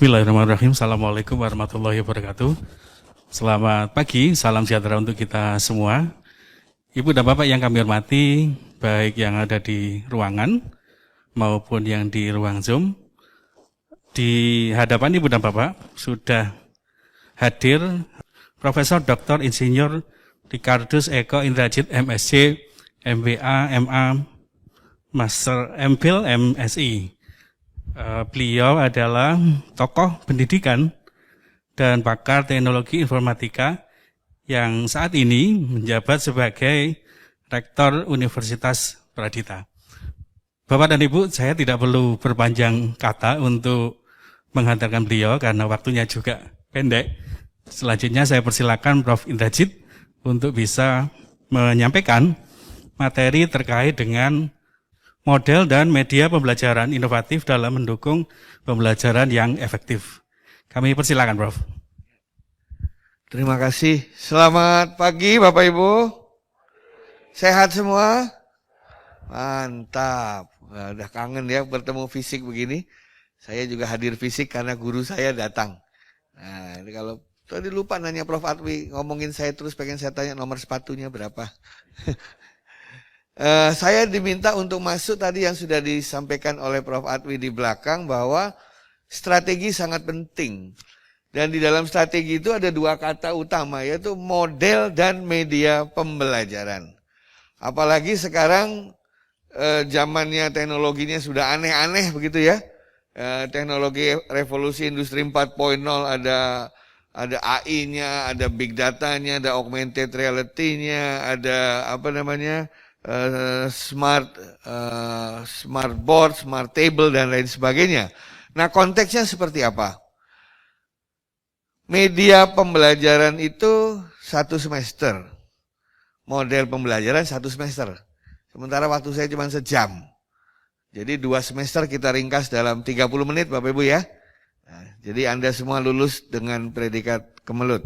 Bismillahirrahmanirrahim. Assalamualaikum warahmatullahi wabarakatuh. Selamat pagi, salam sejahtera untuk kita semua. Ibu dan Bapak yang kami hormati, baik yang ada di ruangan maupun yang di ruang Zoom. Di hadapan Ibu dan Bapak sudah hadir Profesor Dr. Insinyur Ricardus Eko Indrajit MSc, MBA, MA, Master MPhil, MSI. Beliau adalah tokoh pendidikan dan pakar teknologi informatika yang saat ini menjabat sebagai Rektor Universitas Pradita. Bapak dan Ibu, saya tidak perlu berpanjang kata untuk menghantarkan beliau karena waktunya juga pendek. Selanjutnya saya persilakan Prof. Indrajit untuk bisa menyampaikan materi terkait dengan model dan media pembelajaran inovatif dalam mendukung pembelajaran yang efektif. Kami persilakan, Prof. Terima kasih. Selamat pagi Bapak Ibu. Sehat semua? Mantap. Nah, udah kangen ya bertemu fisik begini. Saya juga hadir fisik karena guru saya datang. Nah, ini kalau tadi lupa nanya Prof. Atwi, ngomongin saya terus pengen saya tanya nomor sepatunya berapa. Saya diminta untuk masuk tadi yang sudah disampaikan oleh Prof. Atwi di belakang bahwa strategi sangat penting. Dan di dalam strategi itu ada dua kata utama yaitu model dan media pembelajaran. Apalagi sekarang zamannya teknologinya sudah aneh-aneh begitu ya. Teknologi revolusi industri 4.0 ada AI-nya, ada big data-nya, ada augmented reality-nya, ada smart board, smart table dan lain sebagainya. Nah, konteksnya seperti apa? Media pembelajaran itu 1 semester. Model pembelajaran 1 semester. Sementara waktu saya cuma sejam. Jadi 2 semester kita ringkas dalam 30 menit Bapak Ibu ya. Nah, jadi Anda semua lulus dengan predikat kemelut.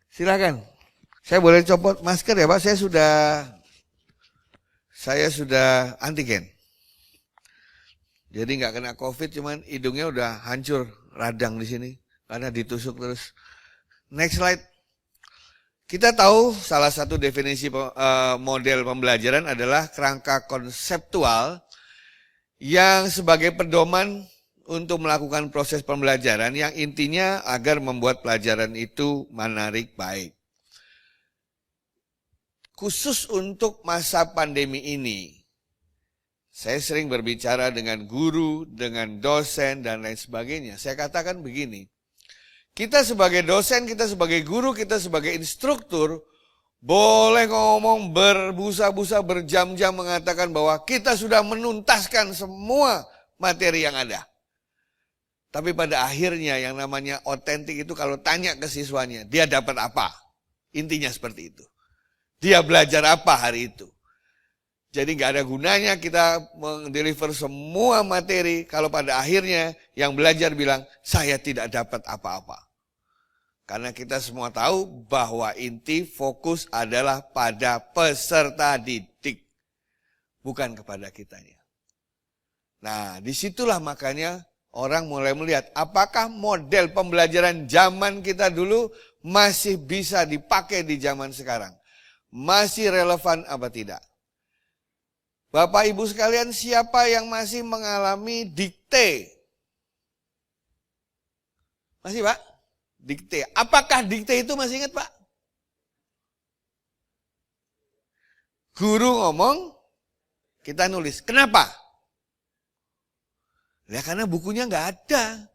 Silakan. Saya boleh copot masker ya Pak? Saya sudah antigen. Jadi nggak kena COVID, cuman hidungnya udah hancur, radang di sini karena ditusuk terus. Next slide. Kita tahu salah satu definisi model pembelajaran adalah kerangka konseptual yang sebagai pedoman untuk melakukan proses pembelajaran yang intinya agar membuat pelajaran itu menarik, baik. Khusus untuk masa pandemi ini, saya sering berbicara dengan guru, dengan dosen, dan lain sebagainya. Saya katakan begini, kita sebagai dosen, kita sebagai guru, kita sebagai instruktur, boleh ngomong berbusa-busa berjam-jam mengatakan bahwa kita sudah menuntaskan semua materi yang ada. Tapi pada akhirnya yang namanya otentik itu kalau tanya ke siswanya, dia dapat apa? Intinya seperti itu. Dia belajar apa hari itu? Jadi nggak ada gunanya kita mendeliver semua materi kalau pada akhirnya yang belajar bilang, saya tidak dapat apa-apa. Karena kita semua tahu bahwa inti fokus adalah pada peserta didik, bukan kepada kitanya. Nah, disitulah makanya orang mulai melihat apakah model pembelajaran zaman kita dulu masih bisa dipakai di zaman sekarang. Masih relevan apa tidak? Bapak Ibu sekalian, siapa yang masih mengalami dikte? Masih Pak? Dikte. Apakah dikte itu masih ingat Pak? Guru ngomong, kita nulis. Kenapa? Ya karena bukunya nggak ada.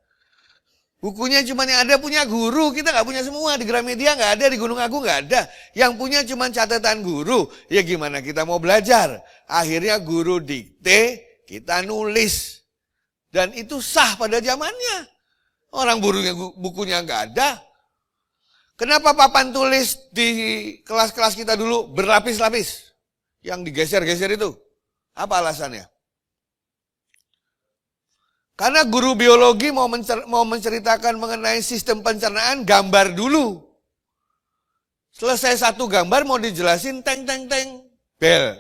Bukunya cuma yang ada punya guru, kita nggak punya semua. Di Gramedia nggak ada, di Gunung Agung nggak ada. Yang punya cuma catatan guru. Ya gimana kita mau belajar? Akhirnya guru dikte, kita nulis. Dan itu sah pada zamannya. Orang bukunya nggak ada. Kenapa papan tulis di kelas-kelas kita dulu berlapis-lapis? Yang digeser-geser itu. Apa alasannya? Karena guru biologi mau menceritakan mengenai sistem pencernaan, gambar dulu. Selesai satu gambar mau dijelasin, teng, bel.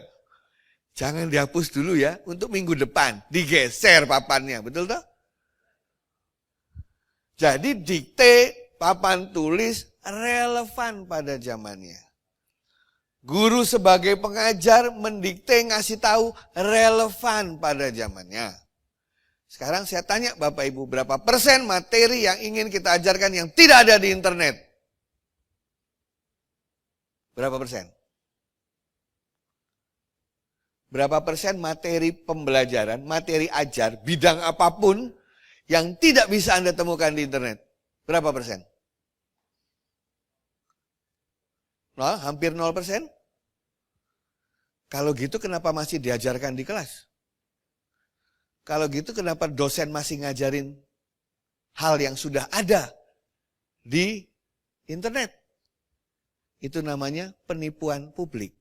Jangan dihapus dulu ya, untuk minggu depan digeser papannya, betul toh? Jadi dikte, papan tulis relevan pada zamannya. Guru sebagai pengajar mendikte ngasih tahu relevan pada zamannya. Sekarang saya tanya Bapak Ibu, berapa persen materi yang ingin kita ajarkan yang tidak ada di internet? Berapa persen? Berapa persen materi pembelajaran, materi ajar, bidang apapun yang tidak bisa Anda temukan di internet? Berapa persen? Nah, hampir 0%. Kalau gitu kenapa masih diajarkan di kelas? Kalau gitu kenapa dosen masih ngajarin hal yang sudah ada di internet? Itu namanya penipuan publik.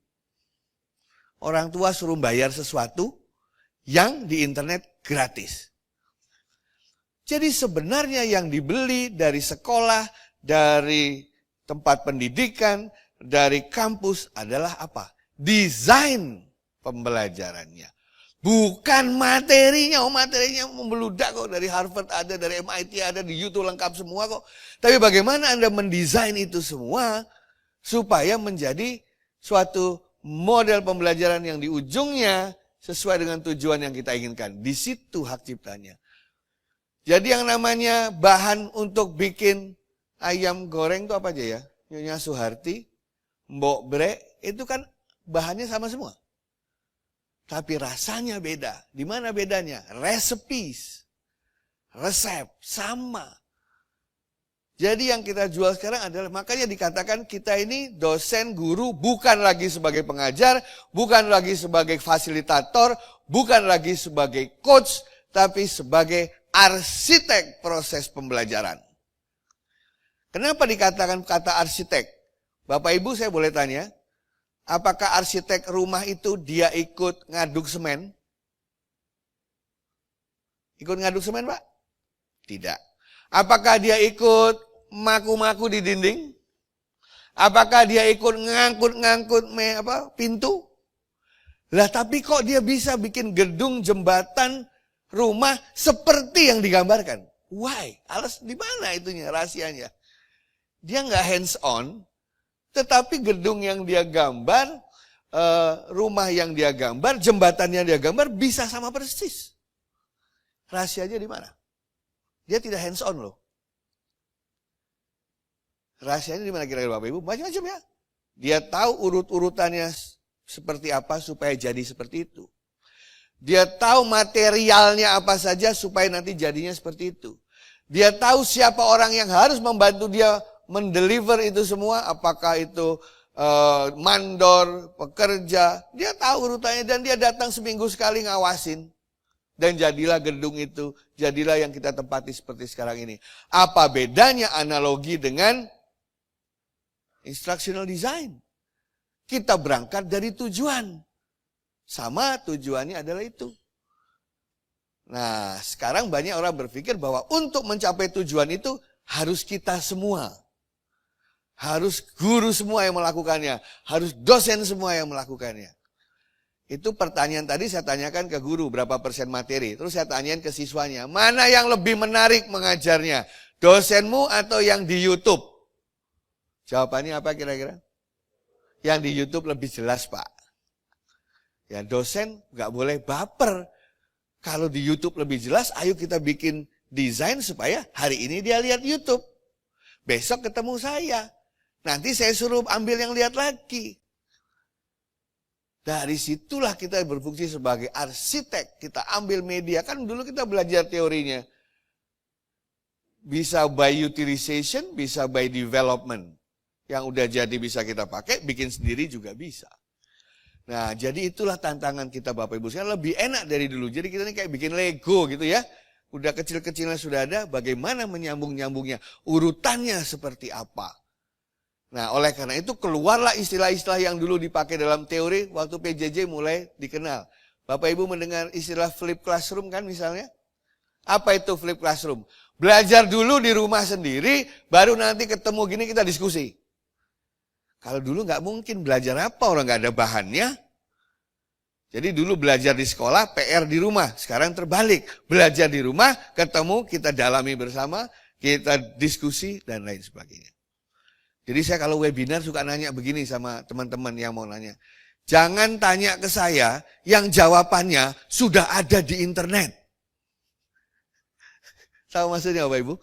Orang tua suruh bayar sesuatu yang di internet gratis. Jadi sebenarnya yang dibeli dari sekolah, dari tempat pendidikan, dari kampus adalah apa? Desain pembelajarannya. Bukan materinya. Materinya membeludak kok. Dari Harvard ada, dari MIT ada, di YouTube lengkap semua kok. Tapi bagaimana Anda mendesain itu semua supaya menjadi suatu model pembelajaran yang di ujungnya sesuai dengan tujuan yang kita inginkan. Di situ hak ciptanya. Jadi yang namanya bahan untuk bikin ayam goreng itu apa aja ya? Nyonya Suharti, Mbok Bre, itu kan bahannya sama semua. Tapi rasanya beda. Di mana bedanya? Recipes, resep, sama. Jadi yang kita jual sekarang adalah, makanya dikatakan kita ini dosen, guru, bukan lagi sebagai pengajar, bukan lagi sebagai fasilitator, bukan lagi sebagai coach, tapi sebagai arsitek proses pembelajaran. Kenapa dikatakan kata arsitek? Bapak Ibu saya boleh tanya, apakah arsitek rumah itu dia ikut ngaduk semen? Ikut ngaduk semen, Pak? Tidak. Apakah dia ikut maku-maku di dinding? Apakah dia ikut ngangkut-ngangkut pintu? Lah tapi kok dia bisa bikin gedung, jembatan, rumah seperti yang digambarkan? Why? Alas di mana itunya, rahasianya? Dia nggak hands on, tetapi gedung yang dia gambar, rumah yang dia gambar, jembatan yang dia gambar bisa sama persis. Rahasianya di mana? Dia tidak hands on loh. Rahasianya di mana kira-kira Bapak Ibu? Macam-macam ya. Dia tahu urut-urutannya seperti apa supaya jadi seperti itu. Dia tahu materialnya apa saja supaya nanti jadinya seperti itu. Dia tahu siapa orang yang harus membantu dia mendeliver itu semua, apakah itu mandor, pekerja. Dia tahu urutannya dan dia datang seminggu sekali ngawasin. Dan jadilah gedung itu, jadilah yang kita tempati seperti sekarang ini. Apa bedanya analogi dengan instructional design? Kita berangkat dari tujuan. Sama tujuannya adalah itu. Nah, sekarang banyak orang berpikir bahwa untuk mencapai tujuan itu harus kita semua. Harus guru semua yang melakukannya. Harus dosen semua yang melakukannya. Itu pertanyaan tadi saya tanyakan ke guru berapa persen materi. Terus saya tanyain ke siswanya, mana yang lebih menarik mengajarnya? Dosenmu atau yang di YouTube? Jawabannya apa kira-kira? Yang di YouTube lebih jelas, Pak. Ya dosen nggak boleh baper. Kalau di YouTube lebih jelas, ayo kita bikin desain supaya hari ini dia lihat YouTube. Besok ketemu saya. Nanti saya suruh ambil yang lihat lagi. Dari situlah kita berfungsi sebagai arsitek. Kita ambil media. Kan dulu kita belajar teorinya. Bisa by utilization, bisa by development. Yang udah jadi bisa kita pakai, bikin sendiri juga bisa. Nah, jadi itulah tantangan kita Bapak Ibu. Sekarang lebih enak dari dulu. Jadi kita ini kayak bikin Lego gitu ya. Udah kecil-kecilnya sudah ada, bagaimana menyambung-nyambungnya. Urutannya seperti apa. Nah, oleh karena itu keluarlah istilah-istilah yang dulu dipakai dalam teori waktu PJJ mulai dikenal. Bapak Ibu mendengar istilah flip classroom kan misalnya? Apa itu flip classroom? Belajar dulu di rumah sendiri, baru nanti ketemu gini kita diskusi. Kalau dulu nggak mungkin belajar apa, orang nggak ada bahannya. Jadi dulu belajar di sekolah, PR di rumah. Sekarang terbalik. Belajar di rumah, ketemu, kita dalami bersama, kita diskusi, dan lain sebagainya. Jadi saya kalau webinar suka nanya begini sama teman-teman yang mau nanya. Jangan tanya ke saya yang jawabannya sudah ada di internet. Tahu maksudnya Bapak Ibu?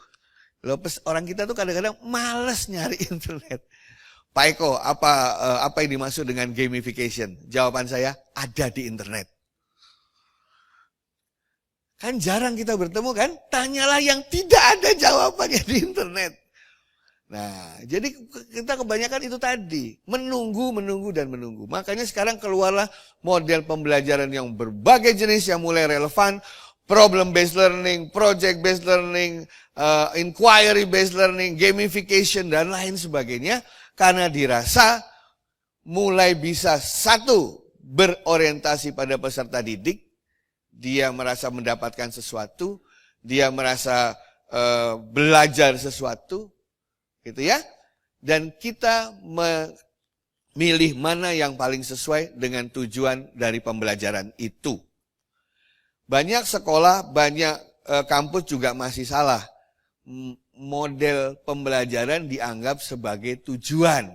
Orang kita tuh kadang-kadang malas nyari internet. Pak Eko, apa yang dimaksud dengan gamification? Jawaban saya, ada di internet. Kan jarang kita bertemu kan? Tanyalah yang tidak ada jawabannya di internet. Nah, jadi kita kebanyakan itu tadi. Menunggu, dan menunggu. Makanya sekarang keluarlah model pembelajaran yang berbagai jenis yang mulai relevan. Problem based learning, project based learning, inquiry based learning, gamification, dan lain sebagainya. Karena dirasa mulai bisa satu, berorientasi pada peserta didik, dia merasa mendapatkan sesuatu, dia merasa belajar sesuatu, gitu ya. Dan kita memilih mana yang paling sesuai dengan tujuan dari pembelajaran itu. Banyak sekolah, banyak kampus juga masih salah. Model pembelajaran dianggap sebagai tujuan.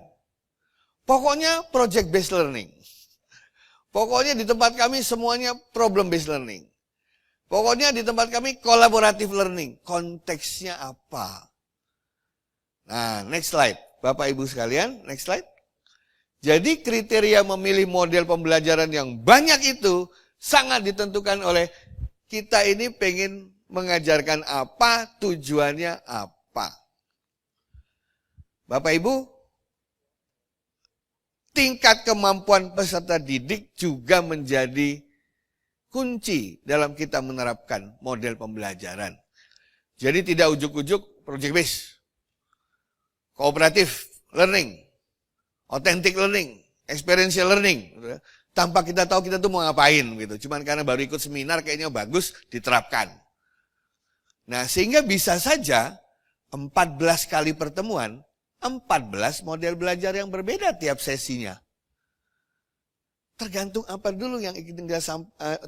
Pokoknya project based learning. Pokoknya di tempat kami semuanya problem based learning. Pokoknya di tempat kami collaborative learning. Konteksnya apa? Nah, next slide. Bapak Ibu sekalian, next slide. Jadi kriteria memilih model pembelajaran yang banyak itu sangat ditentukan oleh kita ini pengen mengajarkan apa, tujuannya apa. Bapak Ibu, tingkat kemampuan peserta didik juga menjadi kunci dalam kita menerapkan model pembelajaran. Jadi tidak ujuk-ujuk project based, cooperative learning, authentic learning, experiential learning. Tanpa kita tahu kita tuh mau ngapain gitu. Cuman karena baru ikut seminar kayaknya bagus, diterapkan. Nah, sehingga bisa saja 14 kali pertemuan, 14 model belajar yang berbeda tiap sesinya. Tergantung apa dulu yang ingin kita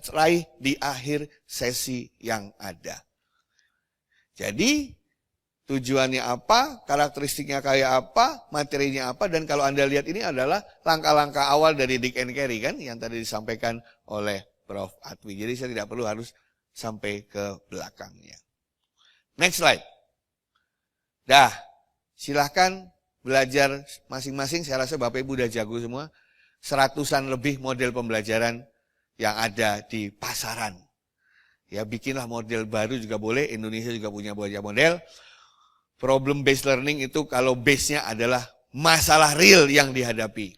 raih di akhir sesi yang ada. Jadi, tujuannya apa, karakteristiknya kayak apa, materinya apa, dan kalau Anda lihat ini adalah langkah-langkah awal dari Dick and Carey kan, yang tadi disampaikan oleh Prof. Atwi. Jadi saya tidak perlu harus sampai ke belakangnya. Next slide. Dah, silahkan belajar masing-masing. Saya rasa Bapak Ibu udah jago semua. 100-an lebih model pembelajaran yang ada di pasaran. Ya, bikinlah model baru juga boleh. Indonesia juga punya banyak model. Problem based learning itu kalau base-nya adalah masalah real yang dihadapi.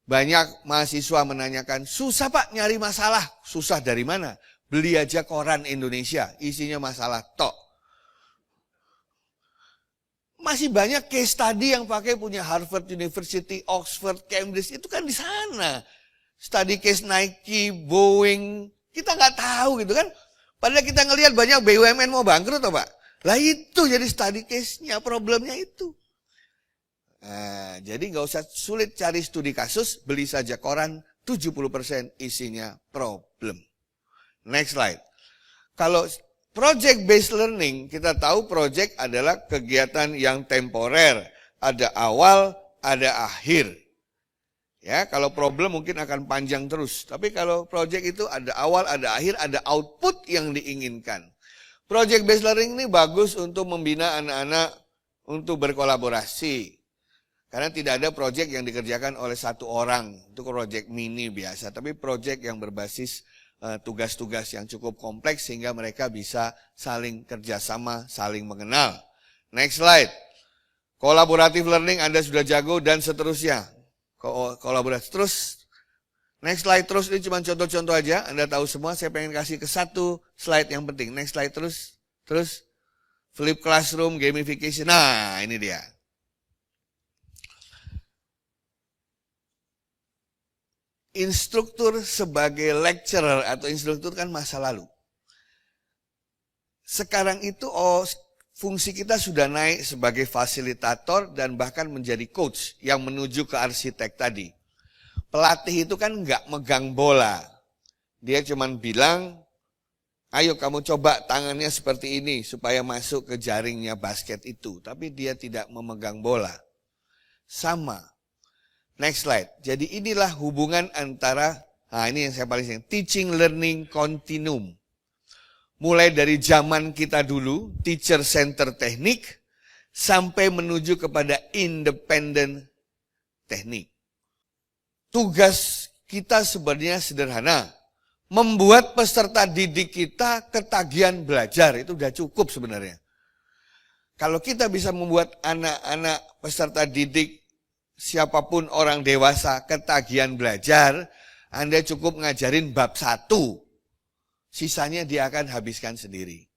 Banyak mahasiswa menanyakan, susah Pak nyari masalah. Susah dari mana? Beli aja koran Indonesia, isinya masalah tok. Masih banyak case study yang pakai punya Harvard University, Oxford, Cambridge, itu kan di sana. Study case Nike, Boeing, kita nggak tahu gitu kan. Padahal kita ngelihat banyak BUMN mau bangkrut toh Pak. Lah itu jadi study case-nya, problemnya itu. Nah, jadi nggak usah sulit cari studi kasus, beli saja koran, 70% isinya problem. Next slide. Kalau project based learning, kita tahu project adalah kegiatan yang temporer. Ada awal, ada akhir. Ya, kalau problem mungkin akan panjang terus. Tapi kalau project itu ada awal, ada akhir, ada output yang diinginkan. Project based learning ini bagus untuk membina anak-anak untuk berkolaborasi. Karena tidak ada project yang dikerjakan oleh satu orang. Itu project mini biasa. Tapi project yang berbasis tugas-tugas yang cukup kompleks sehingga mereka bisa saling kerjasama, saling mengenal. Next slide. Collaborative learning Anda sudah jago dan seterusnya. Kolaborasi terus. Next slide terus, ini cuma contoh-contoh aja. Anda tahu semua, saya pengen kasih ke satu slide yang penting. Next slide terus. Terus flip classroom, gamification. Nah, ini dia. Instruktur sebagai lecturer atau instruktur kan masa lalu. Sekarang itu fungsi kita sudah naik sebagai fasilitator dan bahkan menjadi coach yang menuju ke arsitek tadi. Pelatih itu kan nggak megang bola. Dia cuman bilang, ayo kamu coba tangannya seperti ini supaya masuk ke jaringnya basket itu. Tapi dia tidak memegang bola. Sama. Next slide. Jadi inilah hubungan antara, nah ini yang saya paling sering, teaching learning continuum. Mulai dari zaman kita dulu, teacher center teknik, sampai menuju kepada independent teknik. Tugas kita sebenarnya sederhana. Membuat peserta didik kita ketagihan belajar, itu udah cukup sebenarnya. Kalau kita bisa membuat anak-anak peserta didik, siapapun orang dewasa ketagihan belajar, Anda cukup ngajarin bab 1. Sisanya dia akan habiskan sendiri.